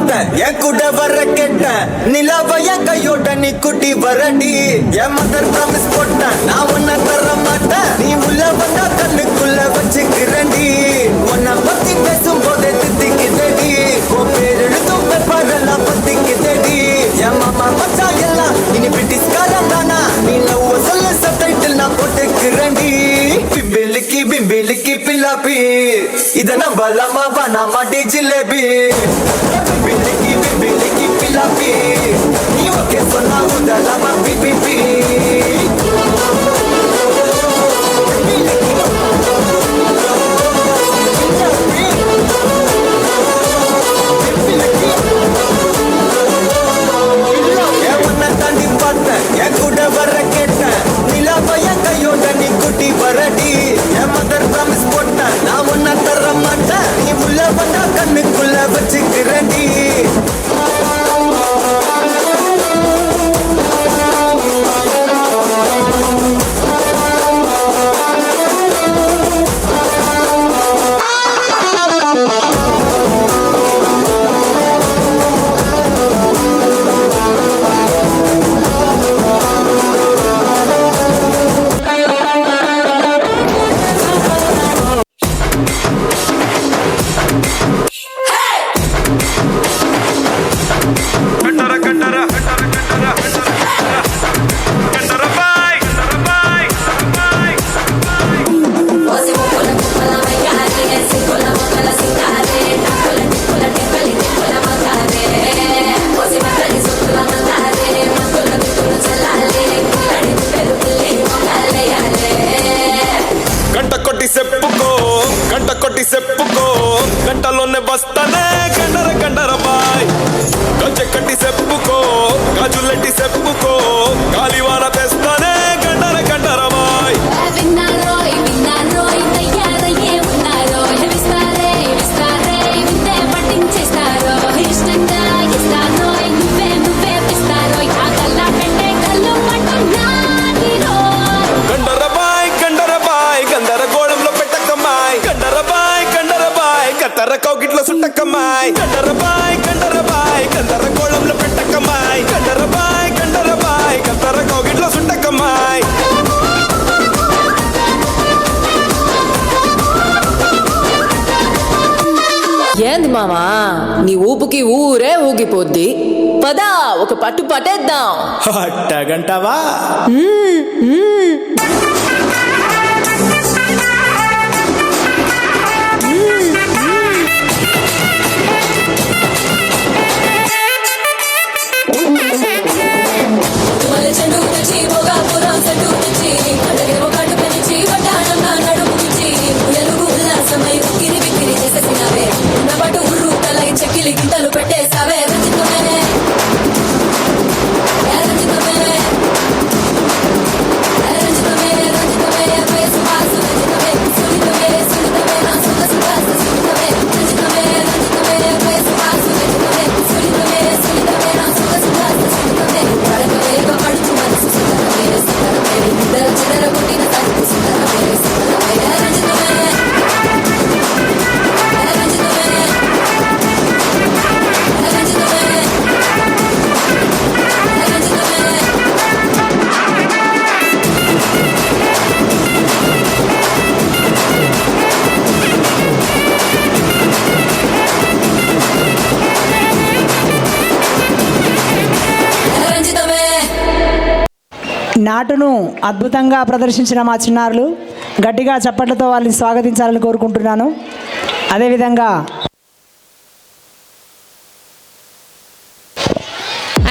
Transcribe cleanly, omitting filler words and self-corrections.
பார்த்தேன் என் கூட வர கேட்டேன் நிலாவ என் கையோட நீ குட்டி வரடி என் மதர் ப்ராமிஸ் போட்டேன் நான் உன்னை தர மாட்டேன் நீ உள்ள வந்தா கண்ணுக்குள்ள வச்சுக்கிறண்டி உன்னை பத்தி பேசும் போதே தித்திக்குதடி உன் பேர் எழுதும் பேப்பரெல்லாம் பத்திக்குதடி என் மாமா மச்சா எல்லாம் இனி பிரிட்டிஷ்காரன் தானா நீ லவ் சொல்ல சப்டைட்டில் நான் போட்டுக்கிறண்டி பிம்பிலிக்கி பிம்பிலிக்கி பில்லாப்பி இத நம்பலாமா வேணாமா டி ஜிலேபி பிம்பிலிக்கி பிம்பிலிக்கி பில்லாப்பி நீ ஓகே சொன்னா உதலாமா பிபிபி தாண்டி பார்த்தேன் என் கூட வர கேட்டேன் நிலாவ என் கையோட நீ குட்டி வரடி என் மதர் ப்ராமிஸ் போட்டேன் நான் உன்னை தர மாட்டேன் நீ உள்ள வந்தா கண்ணுக்குள்ள வச்சுக்கிறண்டி చెప్పుకో గంటలోనే వస్తానే గండర గండర బాయ్ గజ్జె కట్టి చెప్పుకో గాజులెట్టి చెప్పుకో గాలివాన తెస్తానే గండర గండర బాయ్ కౌగిట్లో సుట్టకమ్మాయి కండరబాయ్ కందర కోళంలో పెట్టకమ్మాయి కండరబాయ్ కందర కౌగిట్లో సుట్టకమ్మాయి ఏంది మామా నీ ఊపుకి ఊరే ఊగిపోద్ది పదా ఒక పట్టు పట్టేద్దాం అట్టగంటవా గింటలు పెట్టేసావే నాటును అద్భుతంగా ప్రదర్శించిన మా చిన్నారులు గట్టిగా చప్పట్లతో వాళ్ళని స్వాగతించాలని కోరుకుంటున్నాను. అదేవిధంగా